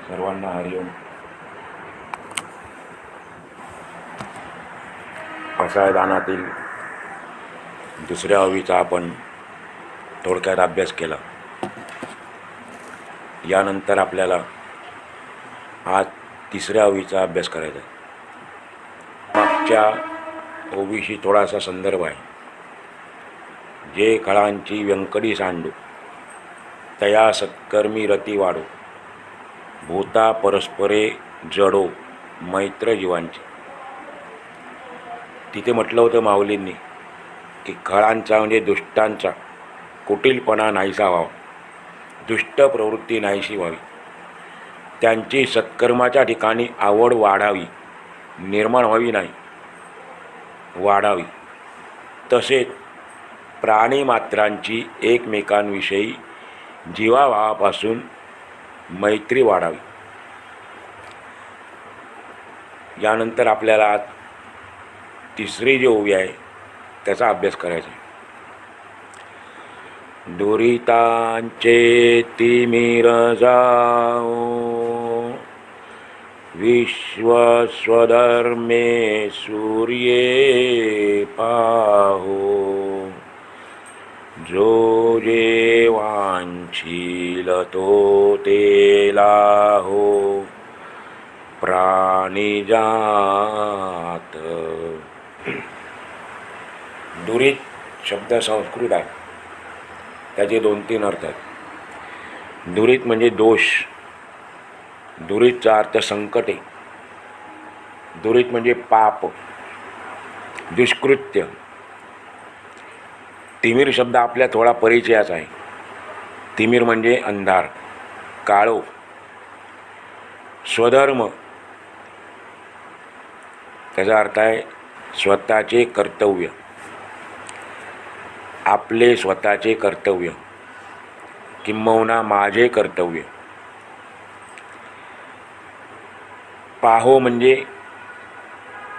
सर्वांना हरिओम. पसायदानातील दुसऱ्या ओवीचा आपण थोडक्यात अभ्यास केला. यानंतर आपल्याला आज तिसऱ्या ओवीचा अभ्यास करायचा आहे. मागच्या ओवीशी थोडासा संदर्भ आहे. जे खळांची व्यंकडी सांडू तया सत्कर्मी रती वाढो, भूता परस्परे जडो मैत्र जीवांची. तिथे म्हटलं होतं माऊलींनी की खळांचा म्हणजे दुष्टांचा कुटीलपणा नाहीसा व्हावा, दुष्ट प्रवृत्ती नाहीशी व्हावी, त्यांची सत्कर्माच्या ठिकाणी आवड वाढावी, निर्माण व्हावी नाही, वाढावी. तसेच प्राणीमात्रांची एकमेकांविषयी जीवाभावापासून मैत्री वाढावी. यानंतर आपल्याला आज तिसरी जी ओवी आहे त्याचा अभ्यास करायचा आहे. दुरितांचे तिमिर जाओ, विश्वस्वधर्मे सूर्ये पाहो, जो जे वांछील तो ते लाहो, प्राणिजात. दुरित शब्द संस्कृत आहे. त्याचे 2-3 अर्थ आहेत. दुरित म्हणजे दोष. दुरितचा अर्थ संकटे. दुरित म्हणजे पाप, दुष्कृत्य. तिमिर शब्द आपल्या थोडा परिचयाचा आहे. तिमिर म्हणजे अंधार, काळो. स्वधर्म त्याचा अर्थ आहे स्वतःचे कर्तव्य, आपले स्वतःचे कर्तव्य, किंबहुना माझे कर्तव्य. पाहो म्हणजे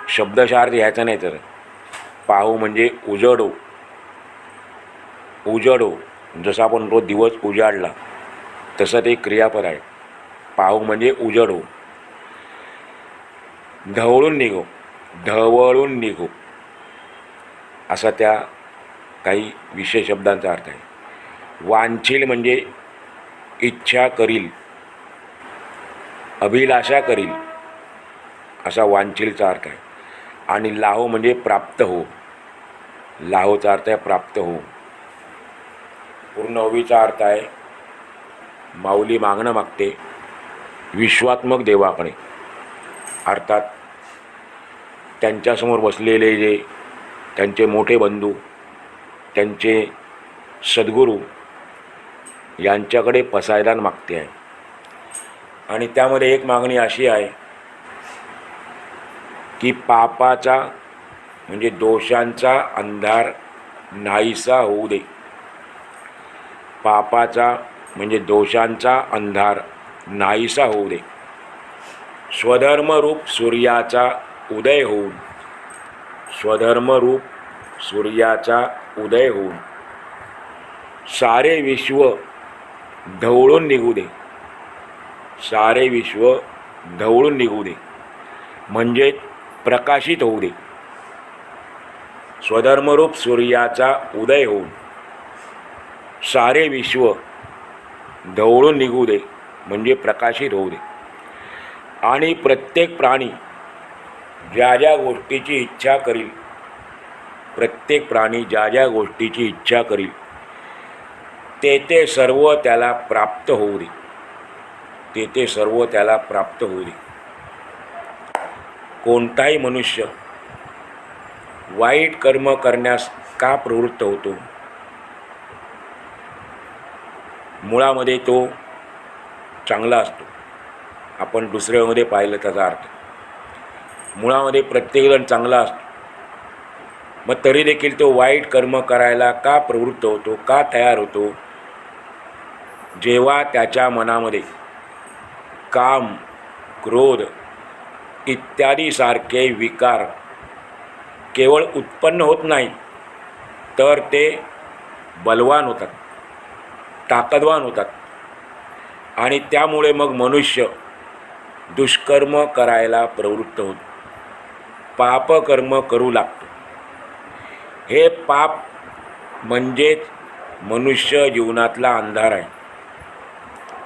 शब्दशः अर्थ घ्यायचा नाही तर पाहो म्हणजे उजडो. उजडो जसं आपण रोज दिवस उजाडला तसं ते क्रियापद आहे. पाहो म्हणजे उजडो. ढवळून निघो, ढवळून निघो असा त्या काही विशेष शब्दांचा अर्थ आहे. वांछील म्हणजे इच्छा करील, अभिलाषा करील असा वांछीलचा अर्थ आहे. आणि लाहो म्हणजे प्राप्त हो. लाहोचा अर्थ आहे प्राप्त हो. पूर्ण ओवीचा अर्थ आहे माऊली मागणं मागते विश्वात्मक देवाकडे, अर्थात त्यांच्यासमोर बसलेले जे त्यांचे मोठे बंधू, त्यांचे सद्गुरू यांच्याकडे पसायदान मागते आहे. आणि त्यामध्ये एक मागणी अशी आहे की पापाचा म्हणजे दोषांचा अंधार नाहीसा होऊ दे. पापाचा म्हणजे दोषांचा अंधार नाहीसा होऊ दे. स्वधर्मरूप सूर्याचा उदय होऊन, स्वधर्मरूप सूर्याचा उदय होऊन सारे विश्व ढवळून निघू दे. सारे विश्व ढवळून निघू दे म्हणजे प्रकाशित होऊ दे. स्वधर्मरूप सूर्याचा उदय होऊन सारे विश्व ढवळून निघू दे म्हणजे प्रकाशित होऊ दे. आणि प्रत्येक प्राणी ज्या ज्या गोष्टीची इच्छा करील, प्रत्येक प्राणी ज्या ज्या गोष्टीची इच्छा करील ते ते सर्व त्याला प्राप्त होऊ दे. ते ते सर्व त्याला प्राप्त होऊ दे. कोणताही मनुष्य वाईट कर्म करण्यास का प्रवृत्त होतो? मुळामध्ये तो चांगला असतो. आपण दुसऱ्यामध्ये पाहिलं त्याचा अर्थ मुळामध्ये प्रत्येकजण चांगला असतो. मग तरी देखील तो वाईट कर्म करायला का प्रवृत्त होतो, का तयार होतो? जेव्हा त्याच्या मनामध्ये काम, क्रोध इत्यादी सारखे विकार केवळ उत्पन्न होत नाही तर ते बलवान होतात, ताकदवान होतात. आणि त्यामुळे मग मनुष्य दुष्कर्म करायला प्रवृत्त होतो, पापकर्म करू लागतो. हे पाप म्हणजेच मनुष्य जीवनातला अंधार आहे.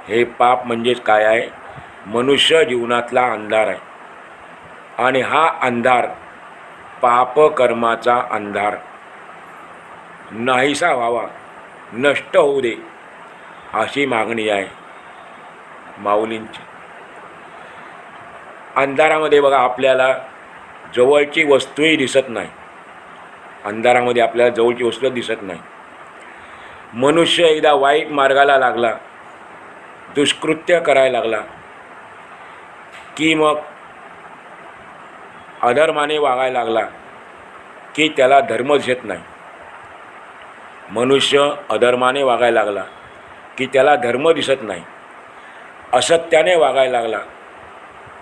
हे पाप म्हणजेच काय आहे? मनुष्य जीवनातला अंधार आहे. आणि हा अंधार, पापकर्माचा अंधार नाहीसा व्हावा, नष्ट होऊ दे, अशी मागणी आहे माऊलींची. अंधारामध्ये बघा आपल्याला जवळची वस्तूही दिसत नाही. अंधारामध्ये आपल्याला जवळची वस्तू दिसत नाही. मनुष्य एकदा वाईट मार्गाला लागला, दुष्कृत्य करायला लागला की मग अधर्माने वागायला लागला की त्याला धर्म दिसत नाही. मनुष्य अधर्माने वागायला लागला की त्याला धर्म दिसत नाही. असत्याने वागायला लागला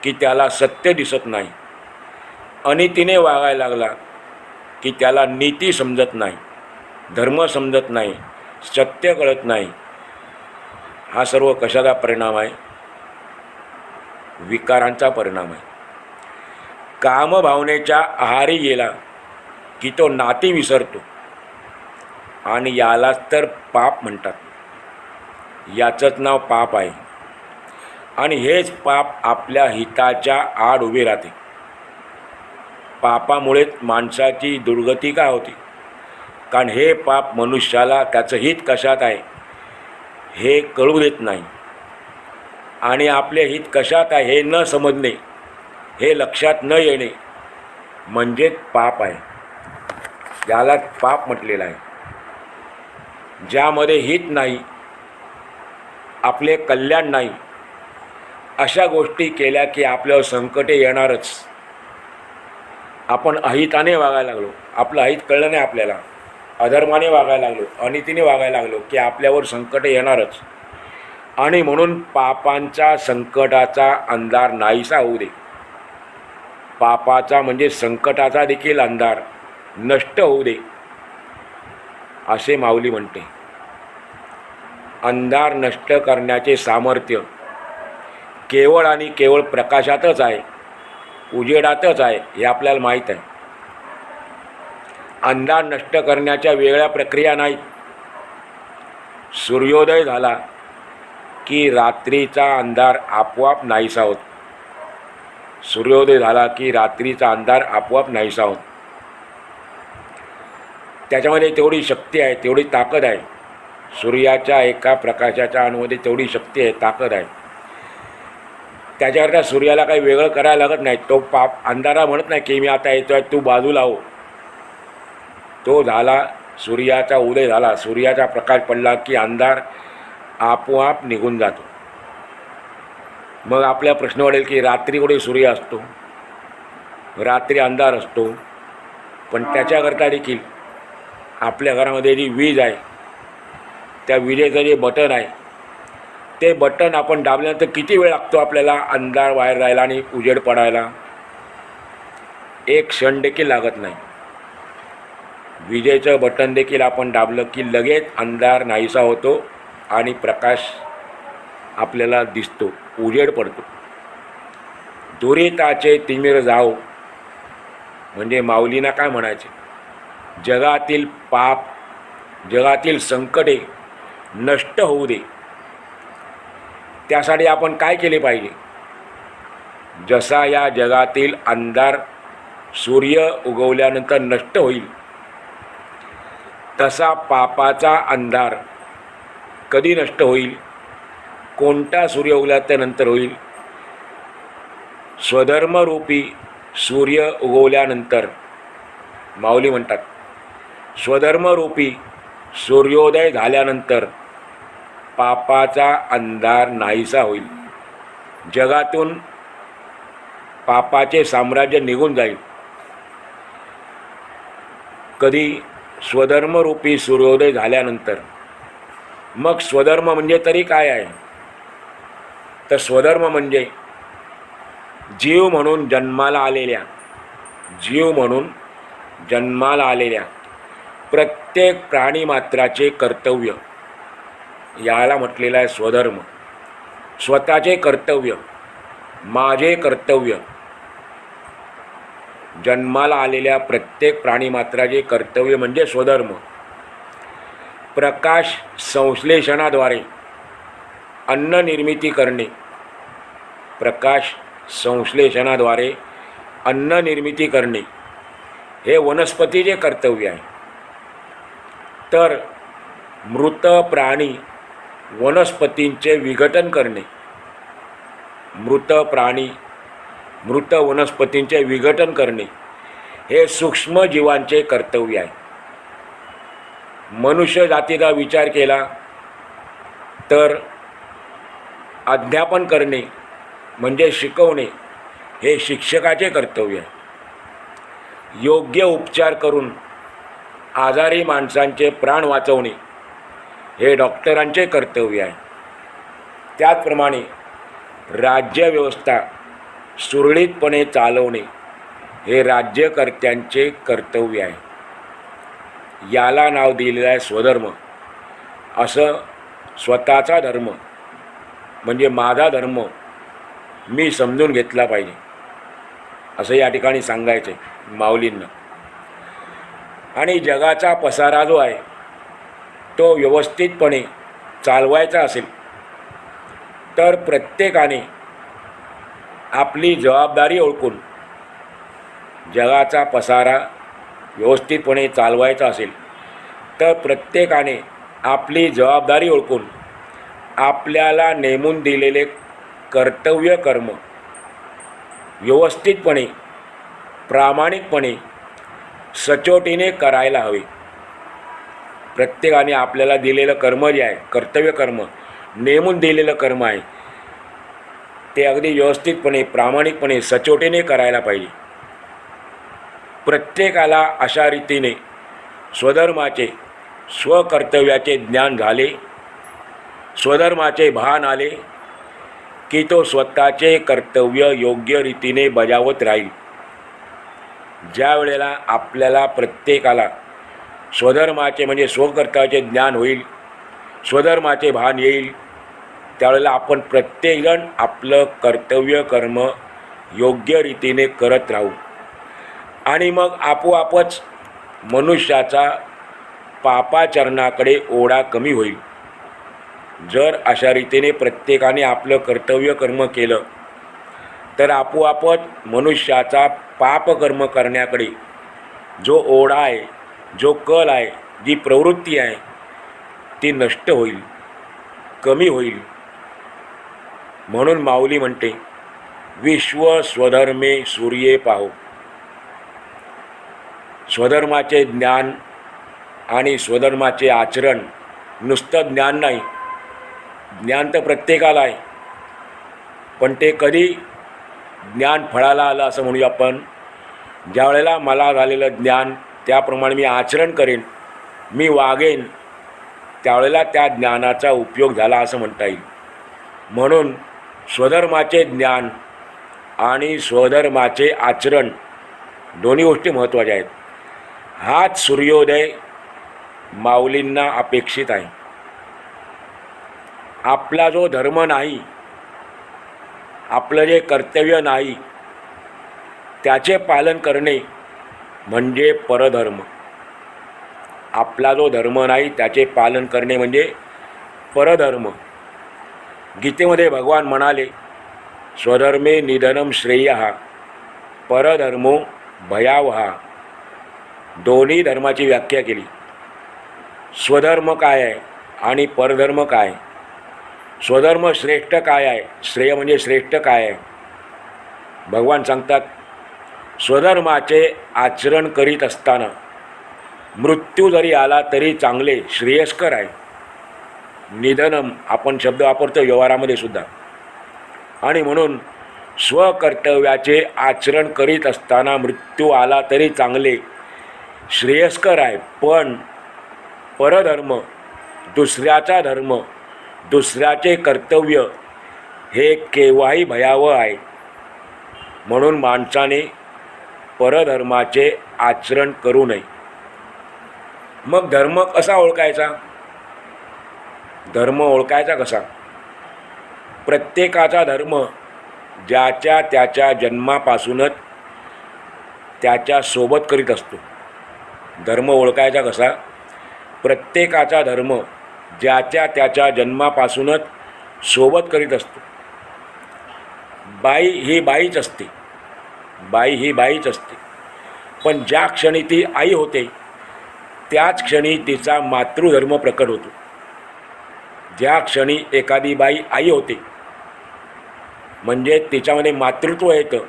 की त्याला सत्य दिसत नाही. अनितीने वागायला लागला की त्याला नीती समजत नाही, धर्म समजत नाही, सत्य कळत नाही. हा सर्व कशाचा परिणाम आहे? विकारांचा परिणाम आहे. कामभावनेच्या आहारी गेला की तो नाती विसरतो आणि यालाच तर पाप म्हणतात. याचंच नाव पाप आहे. आणि हेच पाप आपल्या हिताच्या आड उभे राहते. पापामुळेच माणसाची दुर्गती का होती? कारण हे पाप मनुष्याला त्याचं हित कशात आहे हे कळू देत नाही. आणि आपले हित कशात आहे हे न समजणे, हे लक्षात न येणे म्हणजेच पाप आहे. याला पाप म्हटलेलं आहे. ज्यामध्ये हित नाही, आपले कल्याण नाही, अशा गोष्टी केल्या की आपल्यावर संकटे येणारच. आपण अहिताने वागायला लागलो, आपलं अहित कळलं नाही आपल्याला, अधर्माने वागायला लागलो, अनितीने वागायला लागलो की आपल्यावर संकटे येणारच. आणि म्हणून पापांचा, संकटाचा अंधार नाहीसा होऊ दे. पापाचा म्हणजे संकटाचा देखील अंधार नष्ट होऊ दे, असे माऊली म्हणते. अंधार नष्ट करण्याचे सामर्थ्य केवळ आणि केवळ प्रकाशातच आहे, उजेडातच आहे, हे आपल्याला माहीत आहे. अंधार नष्ट करण्याच्या वेगळ्या प्रक्रिया नाहीत. सूर्योदय झाला की रात्रीचा अंधार आपोआप नाहीसा होत. सूर्योदय झाला की रात्रीचा अंधार आपोआप नाहीसा होत. त्याच्यामध्ये तेवढी शक्ती आहे, तेवढी ताकद आहे. सूर्याच्या एका प्रकाशाच्या अणूमध्ये तेवढी शक्ती आहे, ताकद आहे. त्याच्याकरता सूर्याला काही वेगळं करायला लागत नाही. तो अंधारा म्हणत नाही की मी आता येतो आहे, तू बाजूला हो. तो झाला, सूर्याचा उदय झाला, सूर्याचा प्रकाश पडला की अंधार आपोआप निघून जातो. मग आपल्या प्रश्न वाढेल की रात्री कुठे सूर्य असतो, रात्री अंधार असतो. पण त्याच्याकरता देखील आपल्या घरामध्ये जी वीज आहे, त्या विजेचं जे बटन आहे, ते बटन आपण दाबल्यानंतर किती वेळ लागतो आपल्याला अंधार बाहेर राहायला आणि उजेड पडायला? एक क्षण देखील लागत नाही. विजेचं बटन देखील आपण दाबलं की लगेच अंधार नाहीसा होतो आणि प्रकाश आपल्याला दिसतो, उजेड पडतो. दुरिताचे तिमिर जाओ म्हणजे माऊलींना काय म्हणायचे? जगातील पाप, जगातील संकटे नष्ट होऊ दे. त्यासाठी आपण काय केले पाहिजे? जसा या जगातील अंधार सूर्य उगवल्यानंतर नष्ट होईल, तसा पापाचा अंधार कधी नष्ट होईल? कोणता सूर्य उगवल्यानंतर होईल? स्वधर्मरूपी सूर्य उगवल्यानंतर. माऊली म्हणतात स्वधर्मरूपी सूर्योदय झाल्यानंतर पापाचा अंधार नाहीसा होईल. जगातून पापाचे साम्राज्य निघून जाईल. कधी? स्वधर्मरूपी सूर्योदय झाल्यानंतर. मग स्वधर्म म्हणजे तरी काय आहे? तर स्वधर्म म्हणजे जीव म्हणून जन्माला आलेल्या, जीव म्हणून जन्माला आलेल्या प्रत्येक प्राणीमात्राचे कर्तव्य, याला म्हटलेलं आहे स्वधर्म. स्वतःचे कर्तव्य माझे कर्तव्य, जन्माला आलेल्या प्रत्येक प्राणीमात्राचे कर्तव्य म्हणजे स्वधर्म. प्रकाश संश्लेषणाद्वारे अन्न निर्मिती करणे, प्रकाश संश्लेषणाद्वारे अन्न निर्मिती करणे हे वनस्पतीचे कर्तव्य आहे. तर मृत प्राणी वनस्पतींचे विघटन करणे, मृत प्राणी मृत वनस्पतींचे विघटन करणे हे सूक्ष्म जीवांचे कर्तव्य आहे. मनुष्य जातीचा विचार केला तर अध्यापन करणे म्हणजे शिकवणे हे शिक्षकाचे कर्तव्य आहे. योग्य उपचार करून आजारी माणसांचे प्राण वाचवणे हे डॉक्टरांचे कर्तव्य आहे. त्याचप्रमाणे राज्यव्यवस्था सुरळीतपणे चालवणे हे राज्यकर्त्यांचे कर्तव्य आहे. याला नाव दिलेलं आहे स्वधर्म. असं स्वतःचा धर्म म्हणजे माझा धर्म मी समजून घेतला पाहिजे, असं या ठिकाणी सांगायचं आहे माऊलींना. आणि जगाचा पसारा जो आहे तो व्यवस्थितपणे चालवायचा असेल तर प्रत्येकाने आपली जबाबदारी ओळखून, जगाचा पसारा व्यवस्थितपणे चालवायचा असेल तर प्रत्येकाने आपली जबाबदारी ओळखून आपल्याला नेमून दिलेले कर्तव्य कर्म व्यवस्थितपणे, प्रामाणिकपणे, सचोटीने करायला हवे. प्रत्येकाने आपल्याला दिलेलं कर्म जे आहे, कर्तव्य कर्म, नेमून दिलेलं कर्म आहे, ते अगदी व्यवस्थितपणे, प्रामाणिकपणे, सचोटीने करायला पाहिजे. प्रत्येकाला अशा रीतीने स्वधर्माचे, स्वकर्तव्याचे ज्ञान झाले, स्वधर्माचे भान आले की तो स्वतःचे कर्तव्य योग्य रीतीने बजावत राहील. ज्या वेळेला आपल्याला प्रत्येकाला स्वधर्माचे म्हणजे स्वकर्तव्याचे ज्ञान होईल, स्वधर्माचे भान येईल, त्यावेळेला आपण प्रत्येकजण आपलं कर्तव्य कर्म योग्य रीतीने करत राहू आणि मग आपोआपच मनुष्याचा पापाचरणाकडे ओढा कमी होईल. जर अशा रीतीने प्रत्येकाने आपलं कर्तव्य कर्म केलं तर आपोआपच मनुष्याचा पापकर्म करण्याकडे जो ओढा आहे, जो कल आहे, जी प्रवृत्ती आहे ती नष्ट होईल, कमी होईल. म्हणून माऊली म्हणते, विश्व स्वधर्मे सूर्ये पाहो. स्वधर्माचे ज्ञान आणि स्वधर्माचे आचरण नुसतं ज्ञान नाही, ज्ञान तर प्रत्येकाला आहे, पण ते कधी ज्ञान फळाला आलं असं म्हणूया आपण. ज्या वेळेला मला झालेलं ज्ञान त्याप्रमाणे मी आचरण करेन, मी वागेन, त्यावेळेला त्या ज्ञानाचा उपयोग झाला असं म्हणता येईल. म्हणून स्वधर्माचे ज्ञान आणि स्वधर्माचे आचरण दोन्ही गोष्टी महत्त्वाच्या आहेत. हाच सूर्योदय माऊलींना अपेक्षित आहे. आपला जो धर्म नाही, आपलं जे कर्तव्य नाही, त्याचे पालन करणे म्हणजे परधर्म. आपला जो धर्म नाही त्याचे पालन करणे म्हणजे परधर्म. गीतेमध्ये भगवान म्हणाले, स्वधर्मे निधनम श्रेयः परधर्मो भयावहा. दोन्ही धर्माची व्याख्या केली. स्वधर्म काय आहे आणि परधर्म काय आहे. स्वधर्म श्रेष्ठ काय आहे, श्रेय म्हणजे श्रेष्ठ काय आहे. भगवान सांगतात, स्वधर्माचे आचरण करीत असताना मृत्यू जरी आला तरी चांगले, श्रेयस्कर आहे. निधनम आपण शब्द वापरतो व्यवहारामध्ये सुद्धा. आणि म्हणून स्वकर्तव्याचे आचरण करीत असताना मृत्यू आला तरी चांगले, श्रेयस्कर आहे. पण परधर्म, दुसऱ्याचा धर्म, दुसऱ्याचे कर्तव्य हे केव्हाही भयावह आहे. म्हणून माणसाने परधर्माचे आचरण करू नये. मग धर्म कसा ओळखायचा? धर्म ओळखायचा कसा? प्रत्येकाचा धर्म ज्याच्या त्याच्या जन्मापासूनच त्याच्या सोबत करीत असतो. धर्म ओळखायचा कसा? प्रत्येकाचा धर्म ज्याच्या त्याच्या जन्मापासूनच सोबत करीत असतो. बाई ही बाईच असते, बाई ही बाईच असते. पण ज्या क्षणी ती आई होते त्याच क्षणी तिचा मातृधर्म प्रकट होतो. ज्या क्षणी एखादी बाई आई होते म्हणजे तिच्यामध्ये मातृत्व येतं,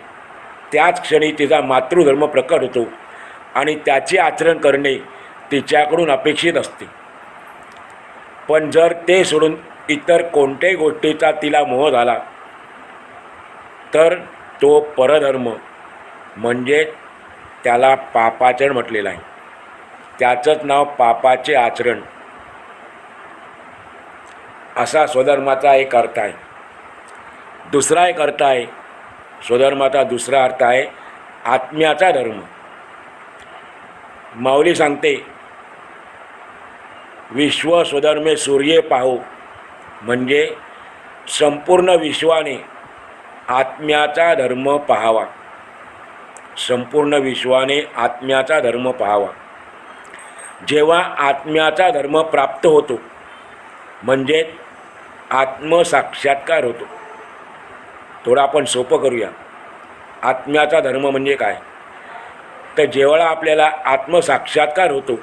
त्याच क्षणी तिचा मातृधर्म प्रकट होतो आणि त्याचे आचरण करणे तिच्याकडून अपेक्षित असते. पण जर ते सोडून इतर कोणत्याही गोष्टीचा तिला मोह झाला तर तो परधर्म म्हणजे त्याला पापाचरण म्हटलेलं आहे. त्याचंच नाव पापाचे आचरण असा स्वधर्माचा एक अर्थ आहे. दुसरा एक अर्थ आहे स्वधर्माचा, दुसरा अर्थ आहे आत्म्याचा धर्म. माऊली सांगते, विश्व स्वधर्मे सूर्ये पाहो, म्हणजे संपूर्ण विश्वाने आत्म्याचा धर्म पाहावा. संपूर्ण विश्वाने आत्म्याचा धर्म पाहावा. जेव्हा आत्म्याचा धर्म प्राप्त होतो म्हणजे आत्मसाक्षात्कार होतो. थोडं आपण सोपं करूया. आत्म्याचा धर्म म्हणजे काय? तर जेव्हा आपल्याला आत्मसाक्षात्कार होतो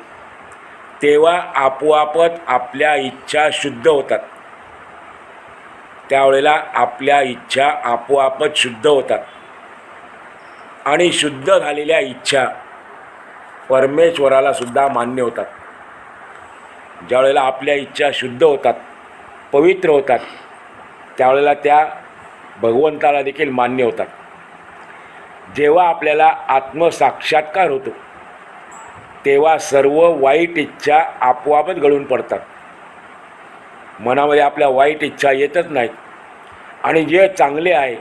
तेव्हा आपोआपच आपल्या इच्छा शुद्ध होतात. त्यावेळेला आपल्या इच्छा आपोआपच शुद्ध होतात आणि शुद्ध झालेल्या इच्छा परमेश्वराला सुद्धा मान्य होतात. ज्यावेळेला आपल्या इच्छा शुद्ध होतात, पवित्र होतात, त्यावेळेला त्या भगवंताला देखील मान्य होतात. जेव्हा आपल्याला आत्मसाक्षात्कार होतो तेव्हा सर्व वाईट इच्छा आपोआपच गळून पडतात. मनामध्ये आपल्या वाईट इच्छा येतच नाहीत आणि जे चांगले आहे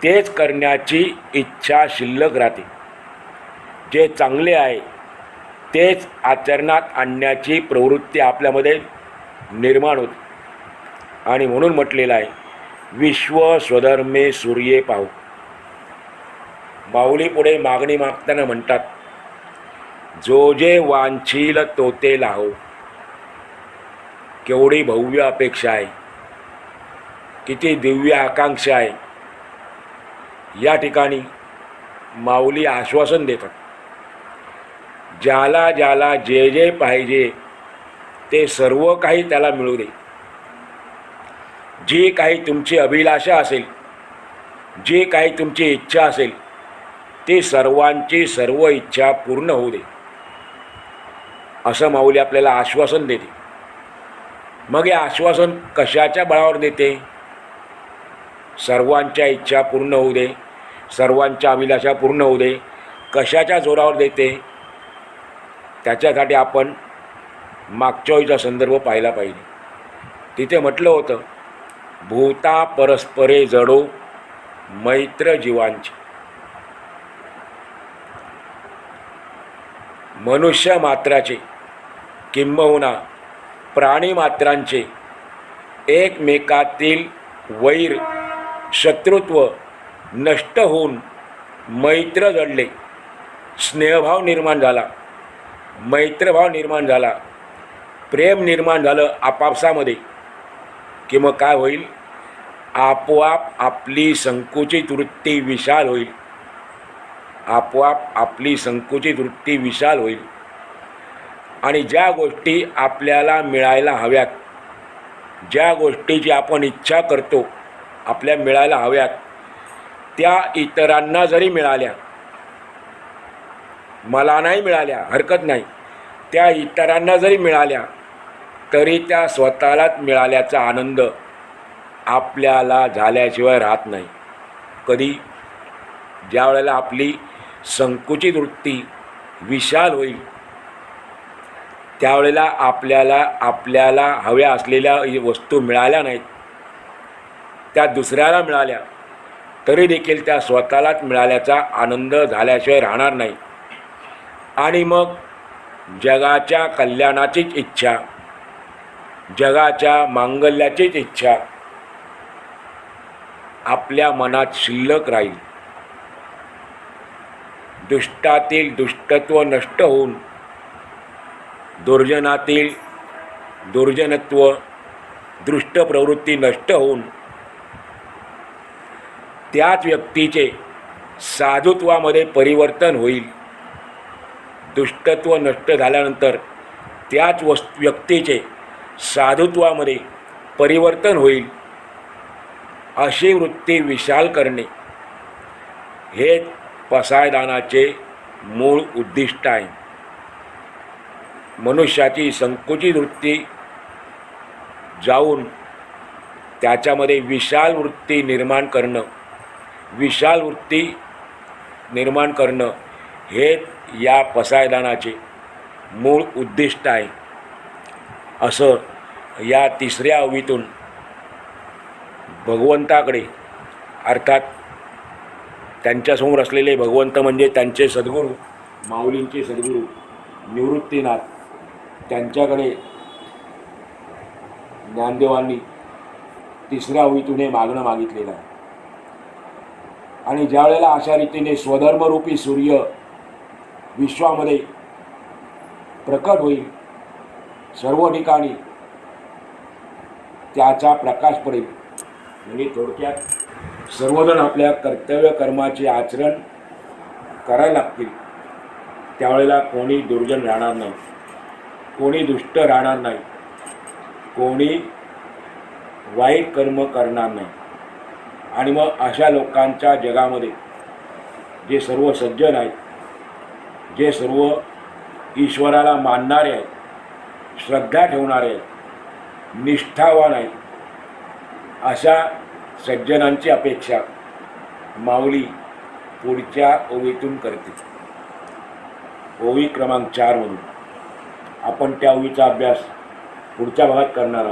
तेच करण्याची इच्छा शिल्लक राहते. जे चांगले आहे तेच आचरणात आणण्याची प्रवृत्ती आपल्यामध्ये निर्माण होते. आणि म्हणून म्हटलेलं आहे, विश्व स्वधर्मे सूर्ये पाहू. माऊली पुढे मागणी मागताना म्हणतात, जो जे वांछील तो ते लाहो. केवढी भव्य अपेक्षा आहे, किती दिव्य आकांक्षा आहे. या ठिकाणी माऊली आश्वासन देतात, ज्याला ज्याला जे जे पाहिजे ते सर्व काही त्याला मिळू दे. जी काही तुमची अभिलाषा असेल, जी काही तुमची इच्छा असेल, ती सर्वांची सर्व इच्छा पूर्ण होऊ दे, असं माऊली आपल्याला आश्वासन देते. मग हे आश्वासन कशाच्या बळावर देते? सर्वांच्या इच्छा पूर्ण होऊ दे, सर्वांच्या अभिलाषा पूर्ण होऊ दे. कशाच्या जोरावर देते? त्याच्यासाठी आपण मागच्या वेळीचा संदर्भ पाहिला पाहिजे. तिथे म्हटलं होतं, भूता परस्परे जडो मैत्र जीवांची. मनुष्य मात्राचे किंबहुना प्राणी मात्रांचे एकमेकातील वैर शत्रुत्व नष्ट होऊन मैत्र जडले, स्नेहभाव निर्माण झाला, मैत्रभाव निर्माण झाला, प्रेम निर्माण झालं आपापसामध्ये, की मग काय होईल? आपोआप आपली संकुचित वृत्ती विशाल होईल. आपोआप आपली संकुचित वृत्ती विशाल होईल आणि ज्या गोष्टी आपल्याला मिळायला हव्यात, ज्या गोष्टीची आपण इच्छा करतो आपल्या मिळायला हव्यात, त्या इतरांना जरी मिळाल्या, मला नाही मिळाल्या हरकत नाही, त्या इतरांना जरी मिळाल्या तरी त्या स्वतःलाच मिळाल्याचा आनंद आपल्याला झाल्याशिवाय राहत नाही. कधी? ज्या वेळेला आपली संकुचित वृत्ती विशाल होईल त्यावेळेला आपल्याला हव्या असलेल्या वस्तू मिळाल्या नाहीत, त्या दुसऱ्याला मिळाल्या तरी देखील त्या स्वतःलाच मिळाल्याचा आनंद झाल्याशिवाय राहणार नाही. आणि मग जगाच्या कल्याणाचीच इच्छा, जगाच्या मांगल्याचीच इच्छा आपल्या मनात शिल्लक राहील. दुष्टातील दुष्टत्व नष्ट होऊन दुर्जनातील दुर्जनत्व दृष्ट प्रवृत्ती नष्ट होऊन त्याच व्यक्तीचे साधुत्वामध्ये परिवर्तन होईल. दुष्टत्व नष्ट झाल्यानंतर त्याच व्यक्तीचे साधुत्वामध्ये परिवर्तन होईल. अशी वृत्ती विशाल करणे हे पसायदानाचे मूळ उद्दिष्ट आहे. मनुष्याची संकुचित वृत्ती जाऊन त्याच्यामध्ये विशाल वृत्ती निर्माण करणं हे या पसायदानाचे मूळ उद्दिष्ट आहे. असं या तिसऱ्या ओवीतून भगवंताकडे अर्थात त्यांच्यासमोर असलेले भगवंत म्हणजे त्यांचे सद्गुरू, माऊलींचे सद्गुरू निवृत्तीनाथ, त्यांच्याकडे ज्ञानदेवांनी तिसऱ्या ओवीतून हे मागणं मागितलेलं आहे. आणि ज्या वेळेला अशा रीतीने स्वधर्मरूपी सूर्य विश्वामध्ये प्रकट होईल, सर्व ठिकाणी त्याचा प्रकाश पडेल, म्हणजे थोडक्यात सर्वजण आपल्या कर्तव्य कर्माचे आचरण करायला लागतील. त्यावेळेला कोणी दुर्जन राहणार नाही, कोणी दुष्ट राहणार नाही, कोणी वाईट कर्म करणार नाही. आणि मग अशा लोकांच्या जगामध्ये जे सर्व सज्जन आहेत, जे सर्व ईश्वराला मानणारे आहेत, श्रद्धा ठेवणारे आहेत, निष्ठावान आहेत, अशा सज्जनांची अपेक्षा माऊली पुढच्या ओवीतून करते. ओवी क्रमांक 4 म्हणून आपण त्या ओवीचा अभ्यास पुढच्या भागात करणार आहोत.